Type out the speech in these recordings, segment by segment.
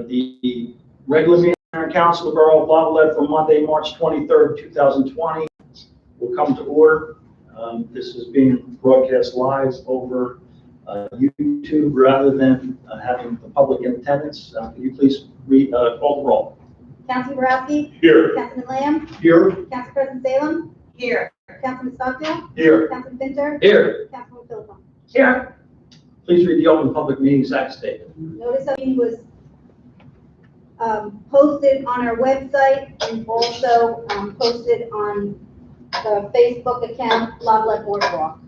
The regular meeting of Council of the Borough of Lavallette for Monday, March 23rd, 2020 will come to order. This is being broadcast live over YouTube rather than having the public in attendance. Could you please call the roll? Councilman Borowski? Here. Councilman Lamb? Here. Council President Salem? Here. Councilman Stockdale? Here. Councilman Pinter? Here. Councilman Philpott? Here. Please read the Open Public Meetings Act statement. Notice of meeting was posted on our website and also posted on the Facebook account, Lavallette Boardwalk.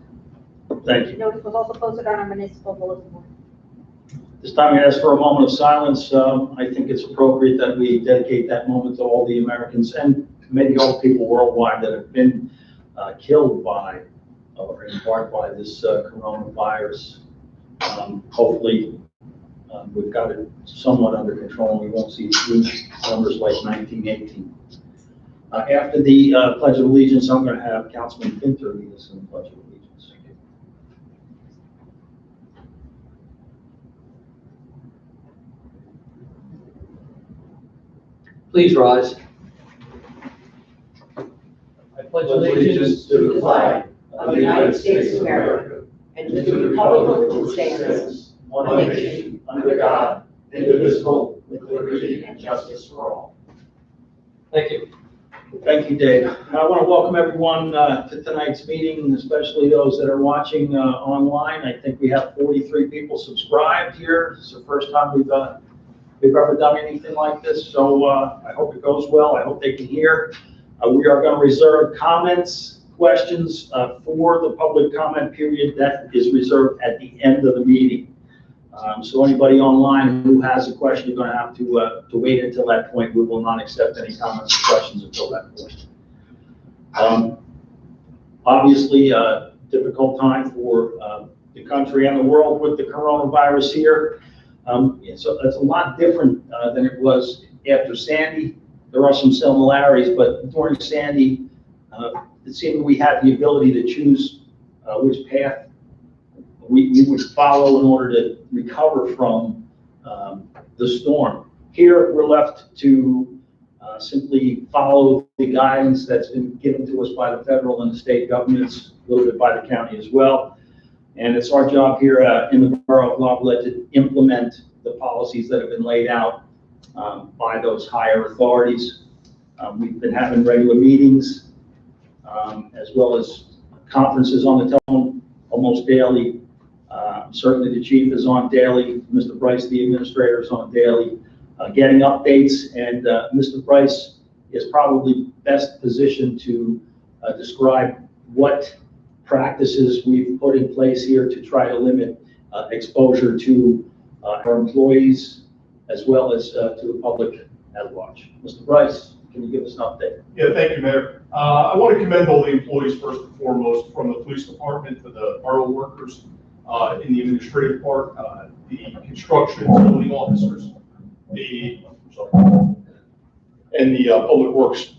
Thank you. Notice was also posted on our municipal bulletin board. This time we ask for a moment of silence. I think it's appropriate that we dedicate that moment to all the Americans and many other people worldwide that have been killed by or in part by this coronavirus. Hopefully, we've got it somewhat under control and we won't see huge numbers like 1918. After the Pledge of Allegiance, I'm going to have Councilman Pinter lead us in the Pledge of Allegiance. Please rise. I pledge allegiance to the flag of the United States of America and to the republic for which it stands, one nation, under God, indivisible, with liberty and justice for all. Thank you. Thank you, Dave. I want to welcome everyone to tonight's meeting, especially those that are watching online. I think we have 43 people subscribed here. It's the first time we've ever done anything like this, so I hope it goes well. I hope they can hear. We are going to reserve comments, questions for the public comment period that is reserved at the end of the meeting. So anybody online who has a question, you're going to have to wait until that point. We will not accept any comments or questions until that point. Obviously, a difficult time for the country and the world with the coronavirus here. So it's a lot different than it was after Sandy. There are some similarities, but during Sandy, it seemed we had the ability to choose which path we would follow in order to recover from the storm. Here, we're left to simply follow the guidance that's been given to us by the federal and the state governments, a little bit by the county as well. And it's our job here in the Borough of Lavallette to implement the policies that have been laid out by those higher authorities. We've been having regular meetings as well as conferences on the telephone almost daily. Certainly the chief is on daily. Mr. Bryce, the administrator, is on daily, getting updates. And Mr. Bryce is probably best positioned to describe what practices we've put in place here to try to limit exposure to our employees as well as to the public at large. Mr. Bryce, can you give us an update? Yeah, thank you, Mayor. I want to commend all the employees first and foremost, from the police department to the borough workers in the administrative part, the construction and zoning officers, and the public works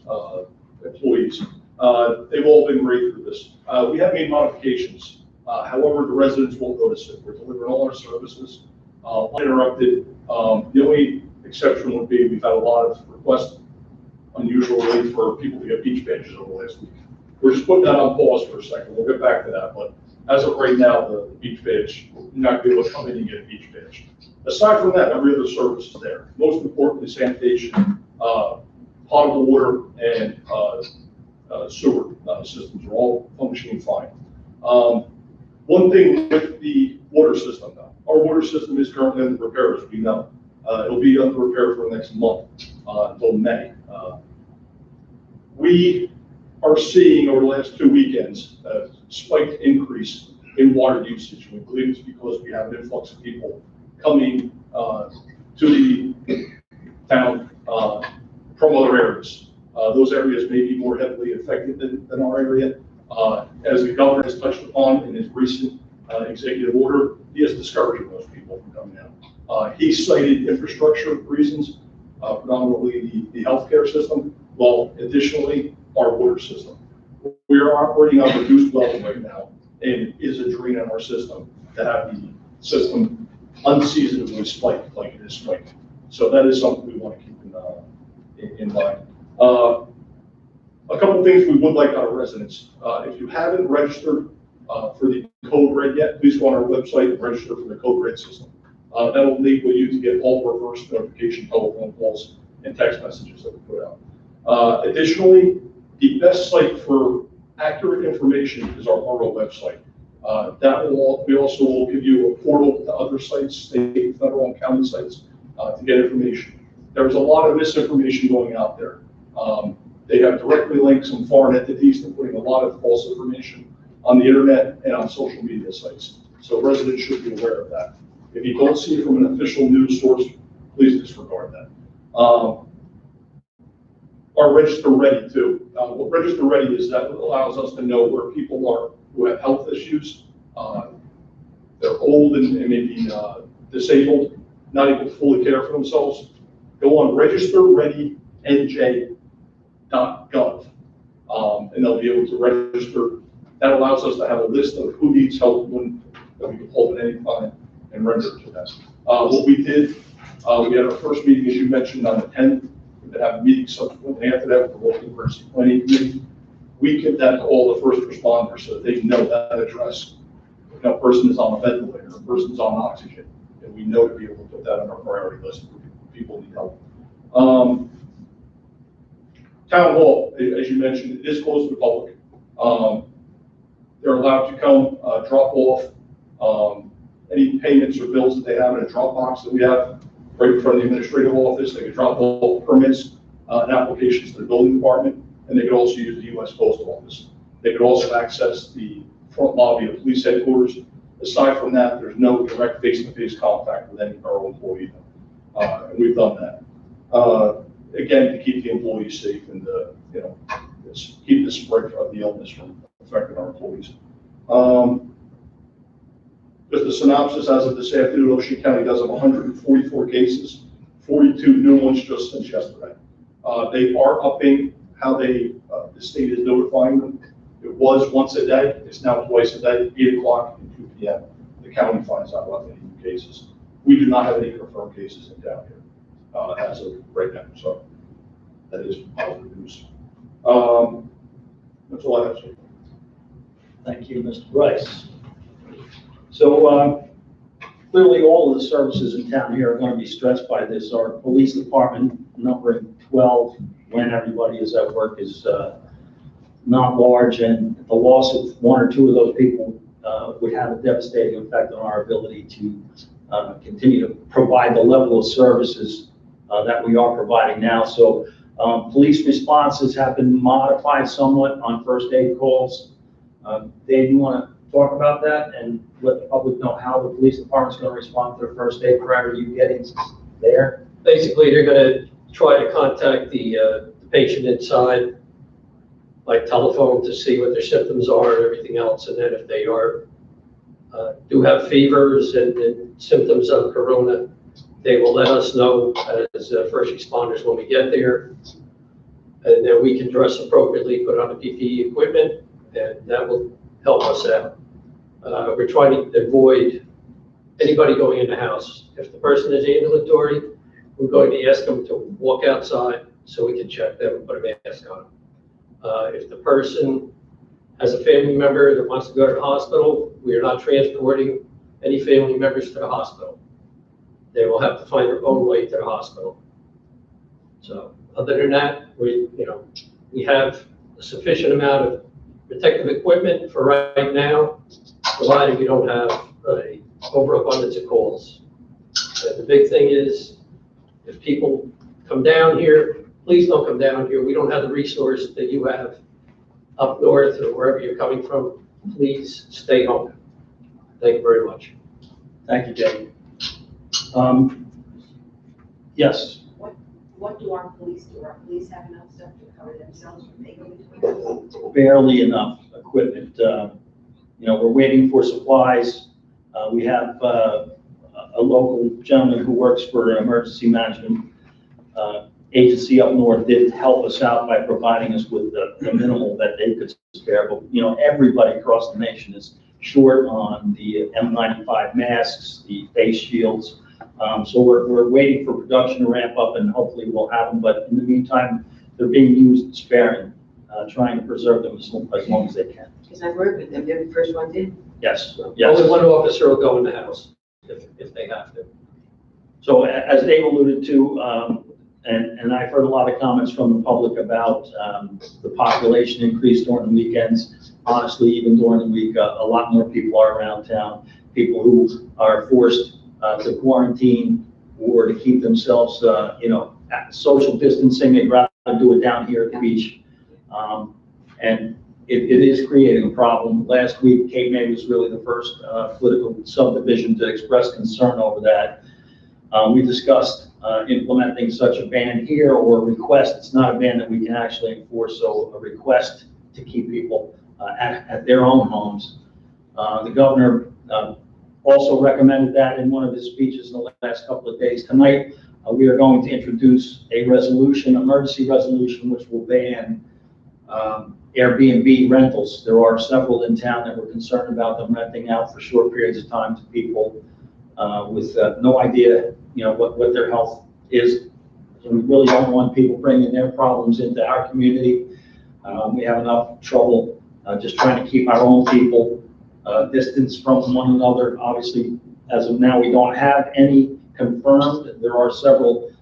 employees. They've all been great through this. We have made modifications. However, the residents won't notice it. We're delivering all our services uninterrupted. The only exception would be we've had a lot of requests unusually for people to get beach badges over the last week. We're just putting that on pause for a second. We'll get back to that. But as of right now, the beach badge, you're not going to be able to come in and get a beach badge. Aside from that, every other service is there. Most importantly, sanitation, potable water, and sewer systems are all functioning fine. One thing with the water system, though, our water system is currently under repair, as we know. It'll be under repair for the next month until May. We are seeing over the last 2 weekends a spiked increase in water usage. We believe it's because we have an influx of people coming to the town from other areas. Those areas may be more heavily affected than our area. As the governor has touched upon in his recent executive order, he is discouraging those people from coming out. He cited infrastructure reasons, predominantly the healthcare system, while additionally our water system. We are operating on reduced levels right now, and it is a drain on our system to have the system unseasonably spiked like it is spiked. So that is something we want to keep in mind. A couple things we would like out of residents. If you haven't registered for the code red yet, please go on our website and register for the code red system. That will enable you to get all reverse notification telephone calls and text messages that we put out. Additionally, the best site for accurate information is our Borough website. We also will give you a portal to other sites, state, federal, and county sites to get information. There's a lot of misinformation going out there. They have directly linked some foreign entities. They're putting a lot of false information on the internet and on social media sites. So residents should be aware of that. If you don't see it from an official news source, please disregard that. Our Register Ready too. What Register Ready is, that allows us to know where people are who have health issues. They're old and maybe disabled, not able to fully care for themselves. Go on registerreadynj.gov, and they'll be able to register. That allows us to have a list of who needs help that we can pull at any time and render it to them. What we did, we had our first meeting, as you mentioned, on the 10th. We're going to have a meeting subsequently after that with the local emergency planning committee. We give that to all the first responders so that they know that address. If a person is on a ventilator, a person's on oxygen, and we know to be able to put that on our priority list for people who need help. Town Hall, as you mentioned, it is closed to the public. They're allowed to come drop off any payments or bills that they have in a drop box that we have right in front of the administrative office. They can drop off permits and applications to the building department, and they could also use the U.S. Postal Office. They could also access the front lobby of police headquarters. Aside from that, there's no direct face-to-face contact with any borough employee, and we've done that. Again, to keep the employees safe and keep the spread of the illness from affecting our employees. Just a synopsis, as of this afternoon, Ocean County does have 144 cases, 42 new ones just since yesterday. They are upping how the state is notifying them. It was once a day, it's now twice a day, 8 o'clock and 2 p.m. The county finds out about any new cases. We do not have any confirmed cases in town here as of right now, so that is positive news. That's all I have to say. Thank you, Mr. Rice. So clearly all of the services in town here are going to be stressed by this. Our police department, numbering 12 when everybody is at work, is not large, and the loss of 1 or 2 of those people would have a devastating effect on our ability to continue to provide the level of services that we are providing now. So police responses have been modified somewhat on first aid calls. Dave, you want to talk about that and let the public know how the police department's going to respond to their first aid prior to you getting there? Basically, they're going to try to contact the patient inside by telephone to see what their symptoms are and everything else. And then if they do have fevers and symptoms of corona, they will let us know as first responders when we get there. And then we can dress appropriately, put on the PPE equipment, and that will help us out. We're trying to avoid anybody going in the house. If the person is ambulatory, we're going to ask them to walk outside so we can check them and put a mask on. If the person has a family member that wants to go to the hospital, we are not transporting any family members to the hospital. They will have to find their own way to the hospital. So other than that, we have a sufficient amount of protective equipment for right now, provided we don't have an overabundance of calls. And the big thing is, if people come down here, please don't come down here. We don't have the resource that you have up north or wherever you're coming from. Please stay home. Thank you very much. Thank you, Dave. Yes. What do our police do? Our police have enough stuff to cover themselves when they go between? Barely enough equipment. We're waiting for supplies. We have a local gentleman who works for an emergency management agency up north did help us out by providing us with the minimal that they could spare. But everybody across the nation is short on the N95 masks, the face shields. So we're waiting for production to ramp up and hopefully we'll have them, but in the meantime, they're being used sparingly, trying to preserve them as long as they can. Because I've worked with them, they're the first ones in. Yes, yes. Only one officer will go in the house if they have to. So as Dave alluded to, and I've heard a lot of comments from the public about the population increase during the weekends. Honestly, even during the week, a lot more people are around town. People who are forced to quarantine or to keep themselves, at social distancing. They'd rather do it down here at the beach. And it is creating a problem. Last week, Cape May was really the first political subdivision to express concern over that. We discussed implementing such a ban here or a request. It's not a ban that we can actually enforce, so a request to keep people at their own homes. The governor also recommended that in one of his speeches in the last couple of days. Tonight, we are going to introduce a resolution, emergency resolution, which will ban Airbnb rentals. There are several in town that we're concerned about them renting out for short periods of time to people with no idea, what their health is. So we really don't want people bringing their problems into our community. We have enough trouble just trying to keep our own people distanced from one another. Obviously, as of now, we don't have any confirmed. There are several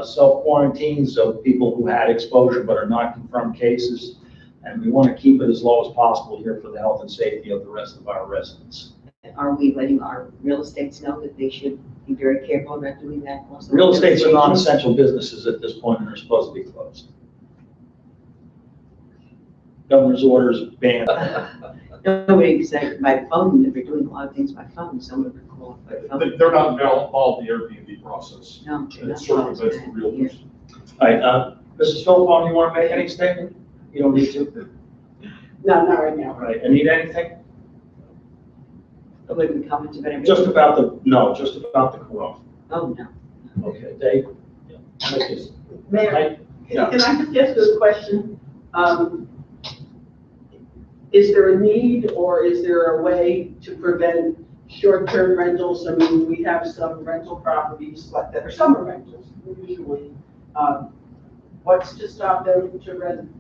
self-quarantines of people who had exposure but are not confirmed cases. And we want to keep it as low as possible here for the health and safety of the rest of our residents. Are we letting our real estates know that they should be very careful about doing that also? Real estates are non-essential businesses at this point and are supposed to be closed. Governor's orders ban. Nobody said by phone, if they're doing a lot of things by phone, someone would call by phone. They're not involved in the Airbnb process. No, they're not. It's circumvents the realtors. All right, Mrs. Philippon, you want to make any statement? You don't need to. No, not right now. All right, Anita, anything? Nobody would comment about it. Just about the corona. Oh, no. Okay, Dave? Yeah. Mayor, Right? Yeah. can I just ask you a question? Is there a need or is there a way to prevent short-term rentals? I mean, we have some rental properties like that are summer rentals usually. What's to stop them to rent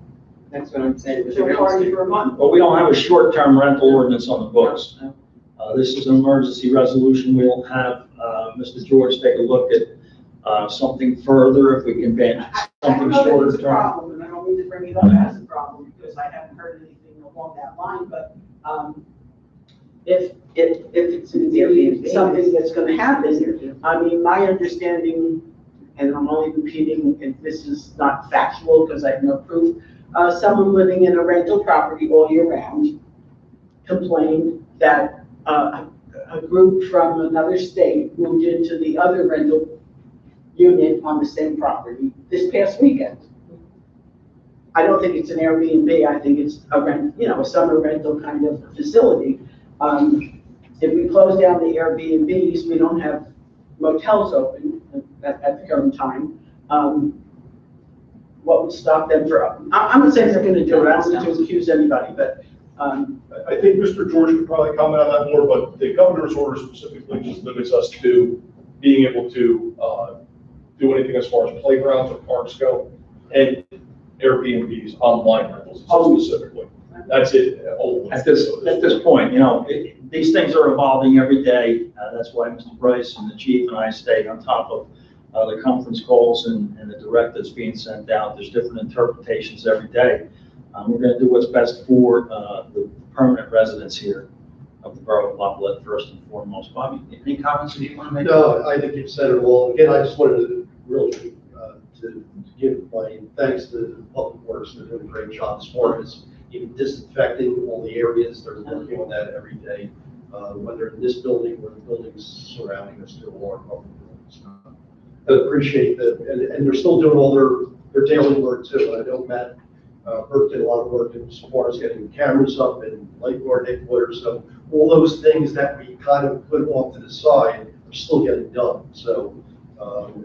That's what I'm saying. to a party for a month? But we don't have a short-term rental ordinance on the books. This is an emergency resolution. We'll have Mr. George take a look at something further if we can ban I something don't know that shorter it's a term. problem, and I don't mean to bring it up as a problem because I haven't heard anything along that line, but if it's indeed something that's gonna happen, I mean, my understanding, and I'm only repeating, and this is not factual because I have no proof, someone living in a rental property all year round complained that a group from another state moved into the other rental unit on the same property this past weekend. I don't think it's an Airbnb, I think it's a summer rental kind of facility. If we close down the Airbnbs, we don't have motels open at the current time. What would stop them I'm not saying they're gonna do it, I don't want to accuse anybody, but, I think Mr. George could probably comment on that more, but the governor's order specifically just limits us to being able to do anything as far as playgrounds or parks go, and Airbnbs, online rentals specifically. That's it. At this point, these things are evolving every day. That's why Mr. Bryce and the chief and I stay on top of the conference calls and the directives being sent out. There's different interpretations every day. We're going to do what's best for the permanent residents here of the borough of Lavallette first and foremost. Bobby, any comments that you want to make? No, I think you've said it all. Again, I just wanted to really to give my thanks to the Public Works. They're doing a great job as far as even disinfecting all the areas. They're working on that every day, whether in this building or the buildings surrounding us, still are public buildings. I appreciate that, and they're still doing all their daily work too. I know Matt Burke did a lot of work as far as getting cameras up and lifeguard headquarters. So all those things that we kind of put off to the side are still getting done. So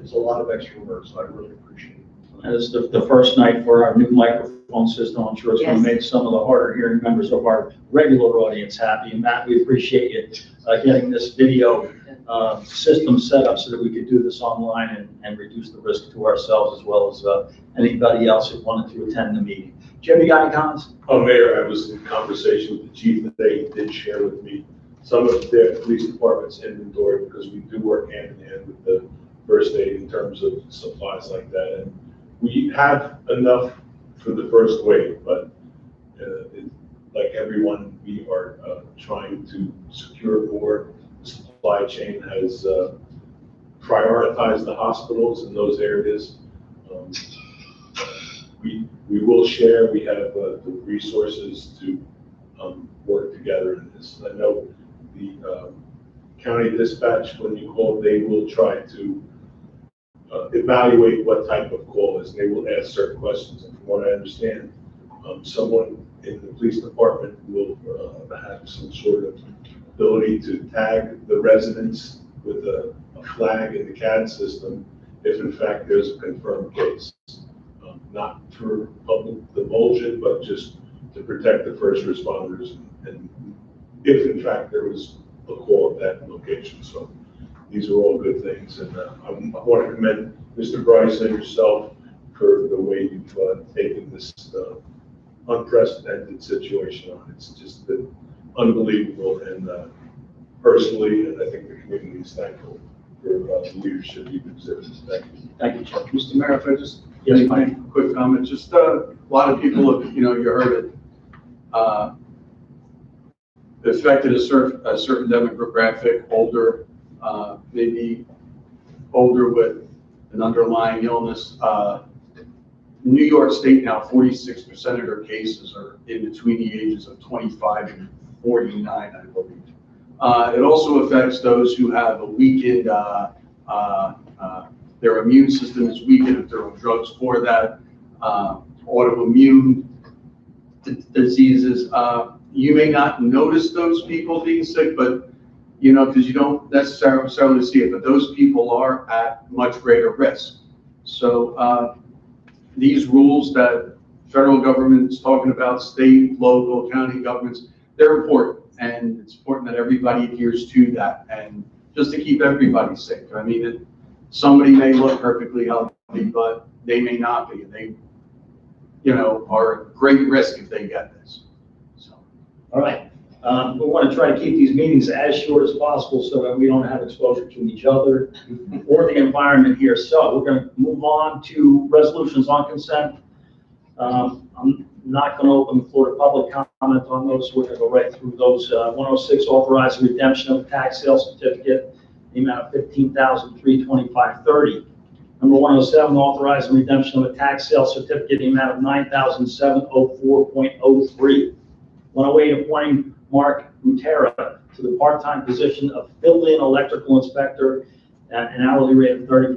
it's a lot of extra work, so I really appreciate it. And it's the first night for our new microphone system. I'm sure it's going to make some of the harder hearing members of our regular audience happy. And Matt, we appreciate you getting this video system set up so that we could do this online and reduce the risk to ourselves as well as anybody else who wanted to attend the meeting. Jim, you got any comments? Mayor, I was in conversation with the chief today. He did share with me some of their police department's inventory, because we do work hand in hand with the first aid in terms of supplies like that. And we have enough for the first wave, but like everyone, we are trying to secure more. The supply chain has prioritized the hospitals in those areas. We will share. We have the resources to work together in this. I know the county dispatch, when you call, they will try to evaluate what type of call is. They will ask certain questions, and from what I understand, someone in the police department will have some sort of ability to tag the residents with a flag in the CAD system if in fact there's a confirmed case. Not for public divulsion, but just to protect the first responders, and if in fact there was a call at that location. So these are all good things, and I want to commend Mr. Bryce and yourself for the way you've taken this unprecedented situation on. It's just been unbelievable, and personally, and I think the community is thankful for the leadership you've exhibited. Thank you. Thank you, Jim. Mr. Mayor, if I just Yes, make Mike. a quick comment, just a lot of people, you heard it, affected a certain demographic, older, maybe older with an underlying illness. New York State now, 46% of their cases are in between the ages of 25 and 49, I believe. It also affects those who have a weakened, their immune system is weakened if they're on drugs for that, autoimmune diseases. You may not notice those people being sick, but because you don't necessarily see it, but those people are at much greater risk. So these rules that federal government is talking about, state, local, county governments, they're important, and it's important that everybody adheres to that, and just to keep everybody safe. I mean, somebody may look perfectly healthy, but they may not be, and they, are at great risk if they get this. So. All right. We want to try to keep these meetings as short as possible so that we don't have exposure to each other or the environment here. So we're going to move on to resolutions on consent. I'm not going to open the floor to public comment on those. We're going to go right through those. 106, authorize redemption of tax sale certificate, the amount of $15,325.30. Number 107, authorize redemption of a tax sale certificate, the amount of $9,704.03. 108, appointing Mark Butera to the part-time position of fill-in electrical inspector at an hourly rate of $35.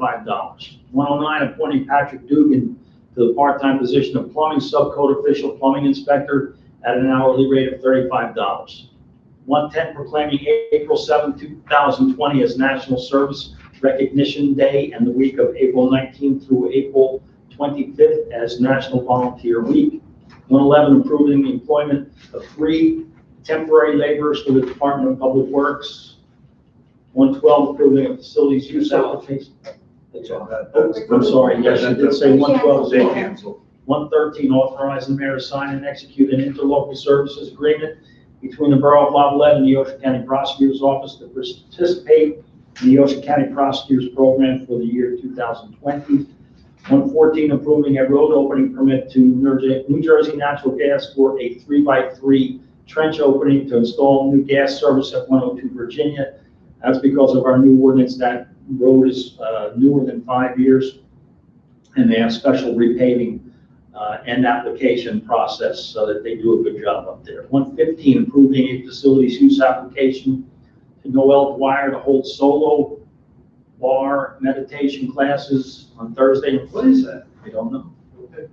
109, appointing Patrick Dugan to the part-time position of plumbing subcode official plumbing inspector at an hourly rate of $35. 110, proclaiming April 7, 2020 as National Service Recognition Day and the week of April 19th through April 25th as National Volunteer Week. 111, approving the employment of 3 temporary laborers for the Department of Public Works. 112, approving a facilities use application. That's all. I'm sorry, yes, I did say 112. They canceled. 113, authorizing the mayor to sign and execute an interlocal services agreement between the Borough of Lavallette and the Ocean County Prosecutor's Office to participate in the Ocean County Prosecutor's Program for the year 2020. 114, approving a road opening permit to New Jersey Natural Gas for a 3x3 trench opening to install new gas service at 102 Virginia. That's because of our new ordinance. That road is newer than 5 years, and they have special repaving and application process so that they do a good job up there. 115, approving a facilities use application to Noel Dwyer to hold solo bar meditation classes on Thursday. What is that? I don't know.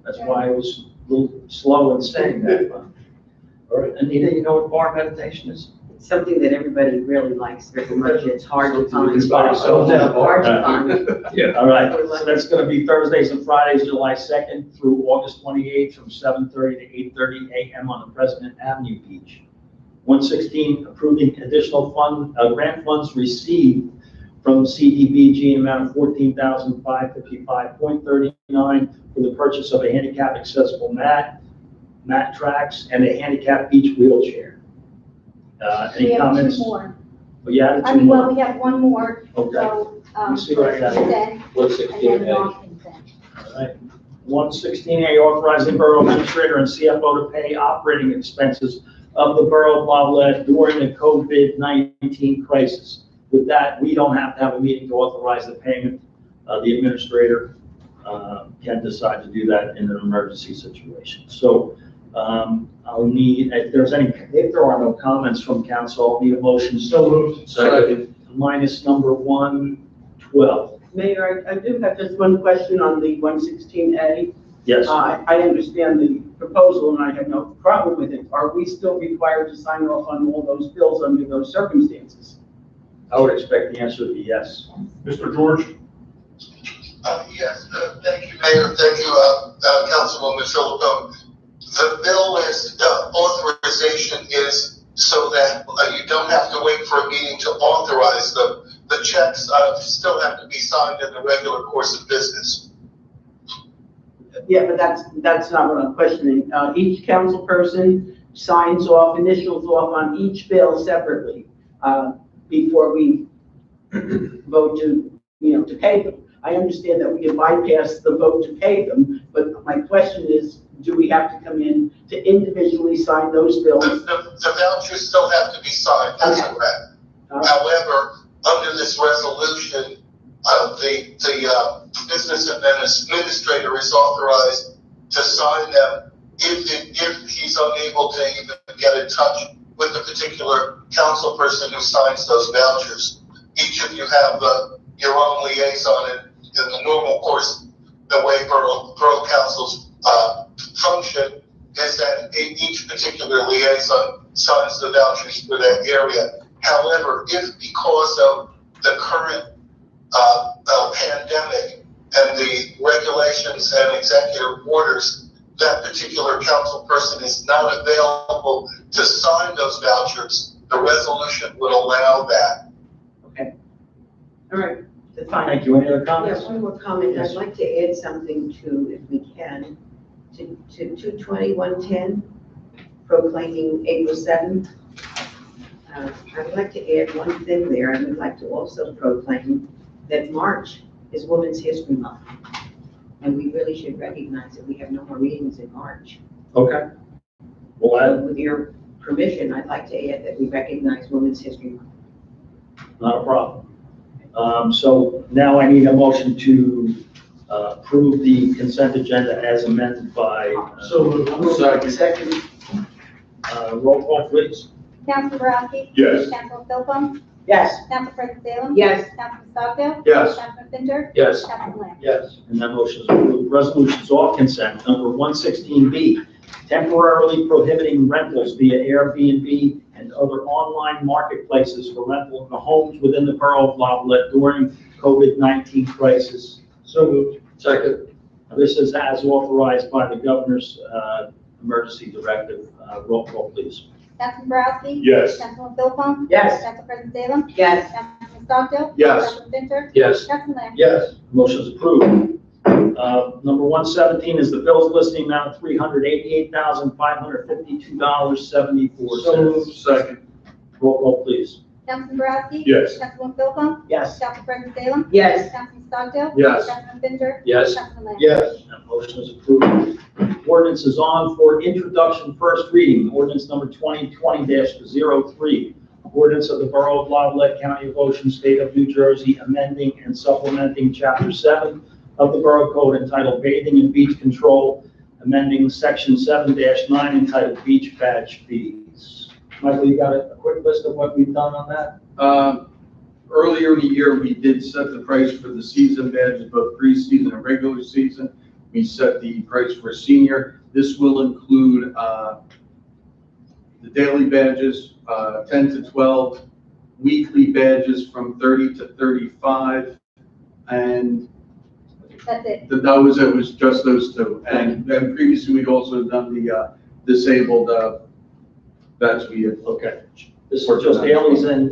That's why I was a little slow in saying that. All right, Anita, you know what bar meditation is? It's something that everybody really likes very much. It's hard to find. It's by yourself. Hard to find. Yeah. All right, so that's going to be Thursdays and Fridays, July 2nd through August 28th from 7:30 to 8:30 a.m. on the President Avenue Beach. 116, approving additional grant funds received from CDBG in amount of $14,555.39 for the purchase of a handicap accessible mat tracks, and a handicap beach wheelchair. We Any have comments? two more. Oh, you added I two mean, well, more? we have one more, Okay. so, Let me see what I got. consent, and then 116A. non-consent. All right. 116A, authorizing Borough Administrator and CFO to pay operating expenses of the Borough of Lavallette during the COVID-19 crisis. With that, we don't have to have a meeting to authorize the payment. The administrator can decide to do that in an emergency situation. So I'll need, if there are no comments from council, I'll need a motion. So moved. Second. Minus number 112. Mayor, I do have just one question on the 116A. Yes. I understand the proposal and I have no problem with it. Are we still required to sign off on all those bills under those circumstances? I would expect the answer to be yes. Mr. George? Yes, thank you, Mayor. Thank you, Councilwoman Phillips. The bill is, authorization is so that you don't have to wait for a meeting to authorize them. The checks still have to be signed in the regular course of business. Yeah, but that's not what I'm questioning. Each council person signs off, initials off on each bill separately, before we vote to pay them. I understand that we can bypass the vote to pay them, but my question is, do we have to come in to individually sign those bills? The vouchers still have to be signed, that's Okay. correct. All right. However, under this resolution, the business administrator is authorized to sign them if he's unable to even get in touch with the particular council person who signs those vouchers. Each of you have your own liaison in the normal course. The way Borough Councils function is that each particular liaison signs the vouchers for that area. However, if because of the current pandemic and the regulations and executive orders, that particular council person is not available to sign those vouchers, the resolution would allow that. Okay. All right, that's fine. Thank you. Any other Yeah, comments? one more comment. Yes. I'd like to add something to, if we can, to 22110, proclaiming April 7th. I would like to add one thing there. I would like to also proclaim that March is Women's History Month. And we really should recognize that we have no more meetings in March. Okay. Well, So with your permission, I'd like to add that we recognize Women's History Month. not a problem. So now I need a motion to approve the consent agenda as amended by, So moved. Second. roll call, please. Council Borowski? Yes. Council Philpott? Yes. Council President Salem? Yes. Council Stockdale? Yes. Council Fincher? Yes. Council Lamb? Yes. And that motion is approved. Resolutions off consent. Number 116B, temporarily prohibiting rentals via Airbnb and other online marketplaces for rental of the homes within the Borough of Lavallette during COVID-19 crisis. So moved. Second. This is as authorized by the governor's emergency directive. Roll call, please. Council Borowski? Yes. Council Philpott? Yes. Council President Salem? Yes. Council Stockdale? Yes. Council Fincher? Yes. Council Lamb? Yes. Motion is approved. Number 117 is the bills listing amount of $388,552.74. So moved. Second. Roll call, please. Council Borowski? Yes. Council Philpott? Yes. Council President Salem? Yes. Council Stockdale? Yes. Council Fincher? Yes. Council Lamb? Yes. That motion is approved. Ordinance is on for introduction, first reading. Ordinance number 2020-03. Ordinance of the Borough of Lavallette, County of Ocean, State of New Jersey, amending and supplementing Chapter 7 of the Borough Code entitled Bathing and Beach Control, amending Section 7-9 entitled Beach Badge Fees. Michael, you got a quick list of what we've done on that? Earlier in the year, we did set the price for the season badges, both pre-season and regular season. We set the price for senior. This will include the daily badges, 10 to 12, weekly badges from 30 to 35, and That's it. it was just those two. And then previously, we'd also done the disabled badge we had. Okay. This is just dailies and,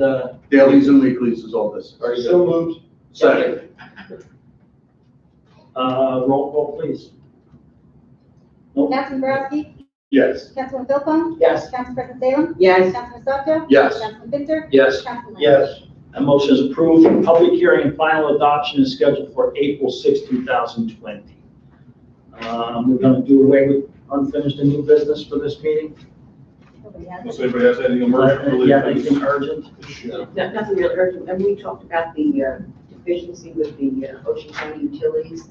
Dailies and weeklies is all this. very So good. moved. Second. Roll call, please. Nope. Councilman Borowski? Yes. Councilman Philpott? Yes. Council President Salem? Yes. Councilman Sacho? Yes. Councilman Pinter? Yes. Councilman Lam? Yes. That motion is approved. Public hearing and final adoption is scheduled for April 6, 2020. We're going to do away with unfinished and new business for this meeting. Nobody has If it. anybody has anything emergent Yeah, related. anything urgent? Nothing real urgent, and we talked about the deficiency with the Ocean County utilities.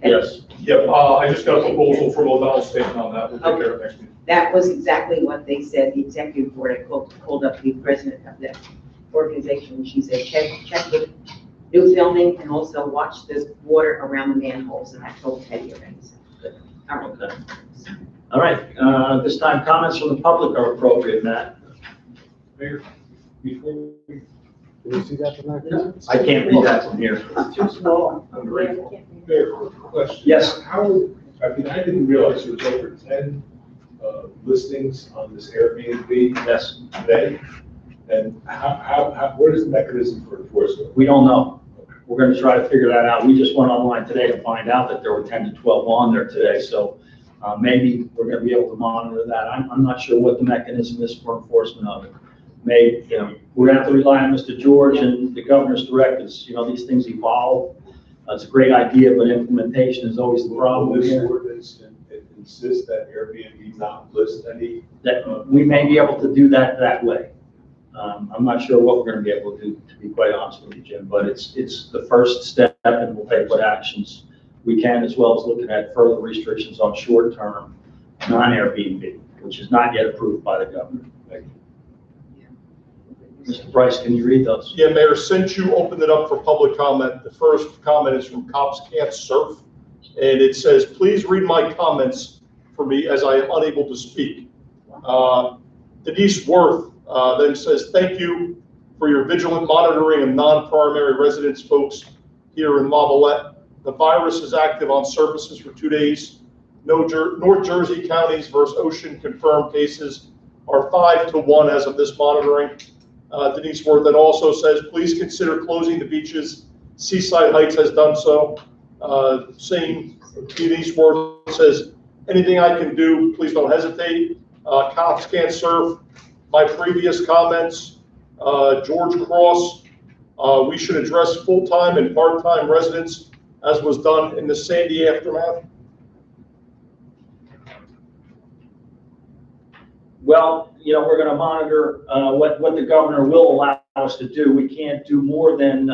Yes. Yep, I just got a proposal from O'Donnell Station on that. We'll take care of it next meeting. That was exactly what they said, the executive board, I called up the president of the organization, and she said, check with new filming and also watch the water around the manholes, and I told Teddy already. So, good. All right. Okay. All right, this time comments from the public are appropriate, Matt. Mayor, before we, can we see that from there? I can't read that from here. It's too small. I'm grateful. Mayor, question. Yes. How, I mean, I didn't realize there was over 10 listings on this Airbnb Yes, today. And what is the mechanism for enforcement? we don't know. We're going to try to figure that out. We just went online today to find out that there were 10 to 12 on there today, so maybe we're going to be able to monitor that. I'm not sure what the mechanism is for enforcement of it. We're going to have to rely on Mr. George and the governor's directives. These things evolve. It's a great idea, but implementation is always the problem Will this here. ordinance insist that Airbnb not list any? That we may be able to do that way. I'm not sure what we're going to be able to do, to be quite honest with you, Jim, but it's the first step, and we'll take what actions we can, as well as looking at further restrictions on short-term non-Airbnb, which is not yet approved by the governor. Thank you. Mr. Price, can you read those? Yeah, Mayor, since you opened it up for public comment, the first comment is from Cops Can't Surf. And it says, please read my comments for me as I am unable to speak. Denise Worth then says, thank you for your vigilant monitoring of non-primary residence folks here in Lavalette. The virus is active on services for 2 days. North Jersey counties versus Ocean confirmed cases are 5 to 1 as of this monitoring. Denise Worth then also says, please consider closing the beaches. Seaside Heights has done so. Same Denise Worth says, anything I can do, please don't hesitate. Cops Can't Surf. My previous comments, George Cross, we should address full-time and part-time residents as was done in the Sandy aftermath. Well, we're going to monitor what the governor will allow us to do. We can't do more than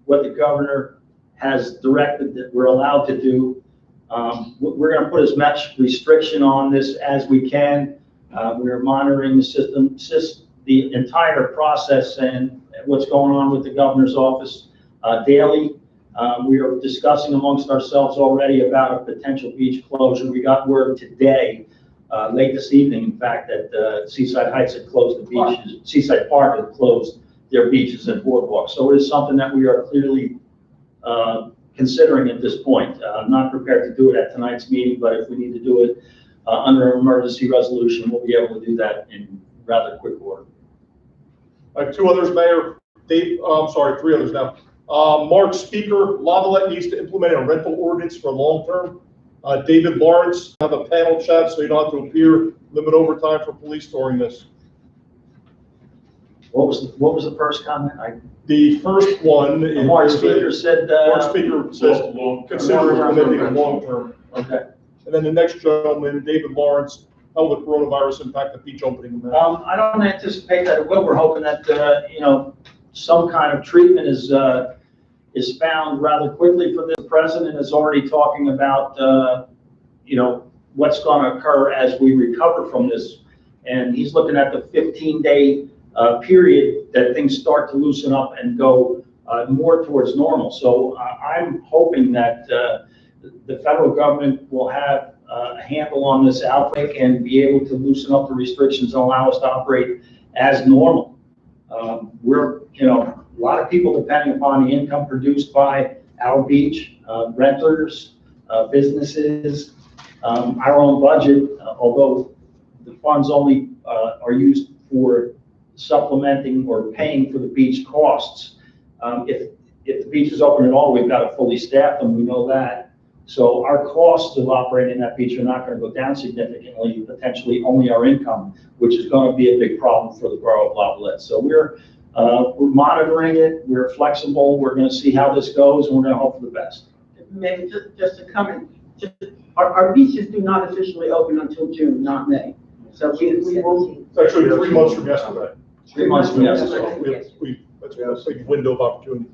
what the governor has directed that we're allowed to do. We're going to put as much restriction on this as we can. We're monitoring the system, the entire process and what's going on with the governor's office daily. We are discussing amongst ourselves already about a potential beach closure. We got word today, late this evening, in fact, that Seaside Heights had closed the beaches. Seaside Park had closed their beaches and boardwalks. So it is something that we are clearly considering at this point. I'm not prepared to do it at tonight's meeting, but if we need to do it under an emergency resolution, we'll be able to do that in rather quick order. I have 2 others, Mayor. Dave, I'm sorry, 3 others now. Mark Speaker, Lavalette needs to implement a rental ordinance for long-term. David Lawrence, have a panel chat so you don't have to appear, limit overtime for police during this. What was the first comment? The first one is. Mark Speaker said. Mark Speaker says, consider implementing a long-term. Okay. And then the next gentleman, David Lawrence, how will the coronavirus impact the beach opening? I don't anticipate that it will. We're hoping that, some kind of treatment is found rather quickly for this. The president is already talking about, what's going to occur as we recover from this. And he's looking at the 15-day period that things start to loosen up and go more towards normal. So I'm hoping that the federal government will have a handle on this outbreak and be able to loosen up the restrictions and allow us to operate as normal. We're, a lot of people depending upon the income produced by our beach, renters, businesses, our own budget, although the funds only are used for supplementing or paying for the beach costs. If the beach is open at all, we've got to fully staff them, we know that. So our costs of operating that beach are not going to go down significantly, potentially only our income, which is going to be a big problem for the borough of Lavallette. So we're monitoring it, we're flexible, we're going to see how this goes, and we're going to hope for the best. Maybe just a comment, our beaches do not officially open until June, not May. So we will. It's actually 3 months from yesterday. 3 months from yesterday. So that's a big window of opportunity.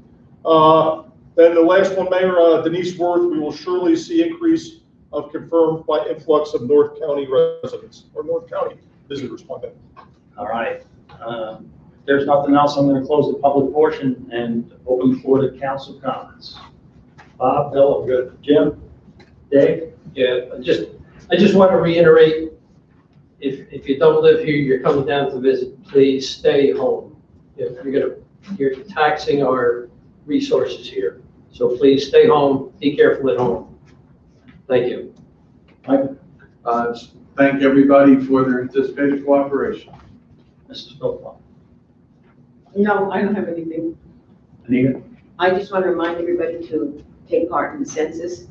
Then the last one, Mayor, Denise Worth, we will surely see increase of confirmed by influx of North County residents or North County visitors. My bad. All right. If there's nothing else, I'm going to close the public portion and open the floor to council comments. Bob, Bill, good. Jim, Dave? Yeah, I just want to reiterate, if you don't live here, you're coming down to visit, please stay home. You're taxing our resources here. So please stay home, be careful at home. Thank you. Mike? Thank everybody for their anticipated cooperation. Mrs. Philpott? No, I don't have anything. Anita? I just want to remind everybody to take part in the census.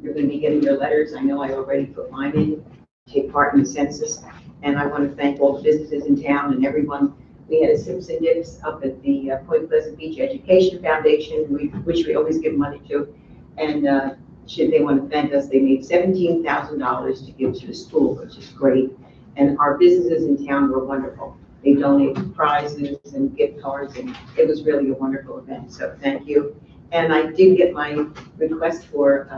You're going to be getting your letters. I know I already put mine in. Take part in the census. And I want to thank all the businesses in town and everyone. We had a Simpson Dips up at the Point Pleasant Beach Education Foundation, which we always give money to. And should they want to thank us, they made $17,000 to give to the school, which is great. And our businesses in town were wonderful. They donated prizes and gift cards, and it was really a wonderful event. So thank you. And I did get my request for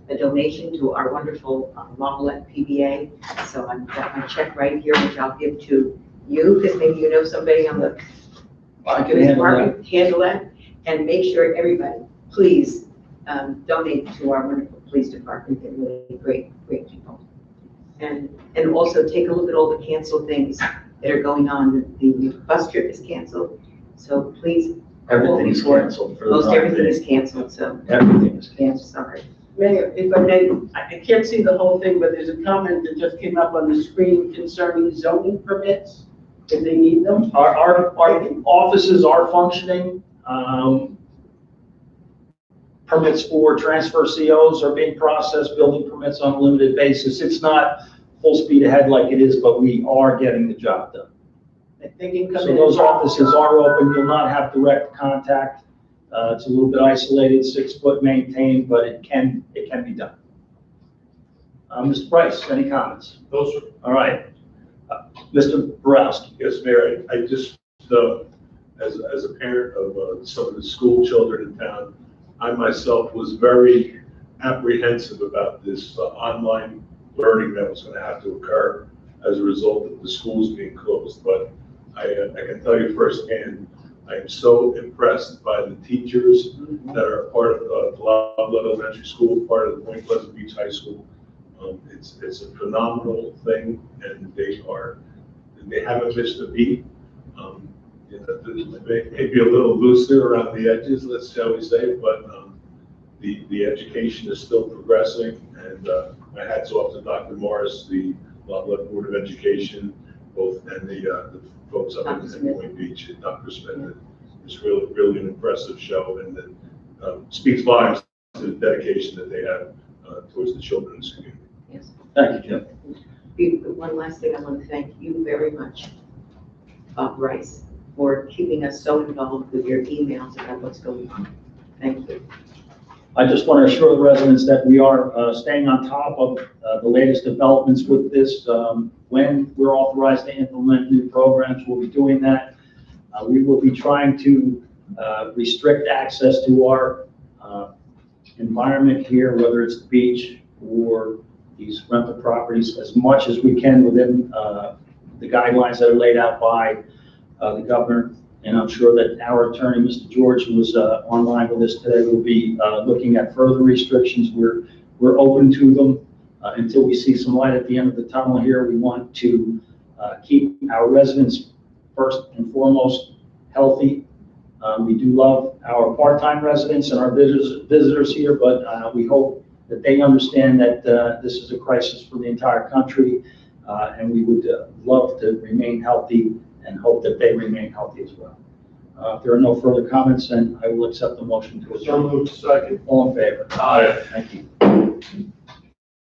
a donation to our wonderful Lavallette PBA. So I've got my check right here, which I'll give to you, because maybe you know somebody on the I can handle that. handle that. And make sure everybody, please donate to our wonderful police department. They're really great people. And also take a look at all the canceled things that are going on. The bus trip is canceled. So please. Everything is canceled for the Most 9 everything days. is canceled, so. Everything is canceled. Canceled, sorry. Mayor, if I may, I can't see the whole thing, but there's a comment that just came up on the screen concerning zoning permits, if they need them. Our offices are functioning. Permits for transfer COs are being processed, building permits on a limited basis. It's not full speed ahead like it is, but we are getting the job done. If they can come So in. those offices are open. You'll not have direct contact. It's a little bit isolated, 6 foot maintained, but it can be done. Mr. Price, any comments? No, sir. All right. Mr. Borowski. Yes, Mayor, I just, as a parent of some of the school children in town, I myself was very apprehensive about this online learning that was going to have to occur as a result of the schools being closed. But I can tell you firsthand, I am so impressed by the teachers that are part of the Lavallette Elementary School, part of the Point Pleasant Beach High School. It's a phenomenal thing, and they haven't missed a beat. Maybe a little looser around the edges, shall we say, but the education is still progressing, and my hat's off to Dr. Morris, the Lavallette Board of Education, and the folks up in Point Beach, and Dr. Smith. It's really an impressive show, and it speaks volumes to the dedication that they have towards the children in this community. Yes. Thank you, Jim. One last thing, I want to thank you very much, Bob Rice, for keeping us so involved with your emails about what's going on. Thank you. I just want to assure the residents that we are staying on top of the latest developments with this. When we're authorized to implement new programs, we'll be doing that. We will be trying to restrict access to our environment here, whether it's the beach or these rental properties, as much as we can within the guidelines that are laid out by the governor. And I'm sure that our attorney, Mr. George, who was online with us today, will be looking at further restrictions. We're open to them until we see some light at the end of the tunnel here. We want to keep our residents first and foremost healthy. We do love our part-time residents and our visitors here, but we hope that they understand that this is a crisis for the entire country, and we would love to remain healthy and hope that they remain healthy as well. If there are no further comments, then I will accept the motion to So adjourn. moved. Second. All in favor? Aye. Thank you.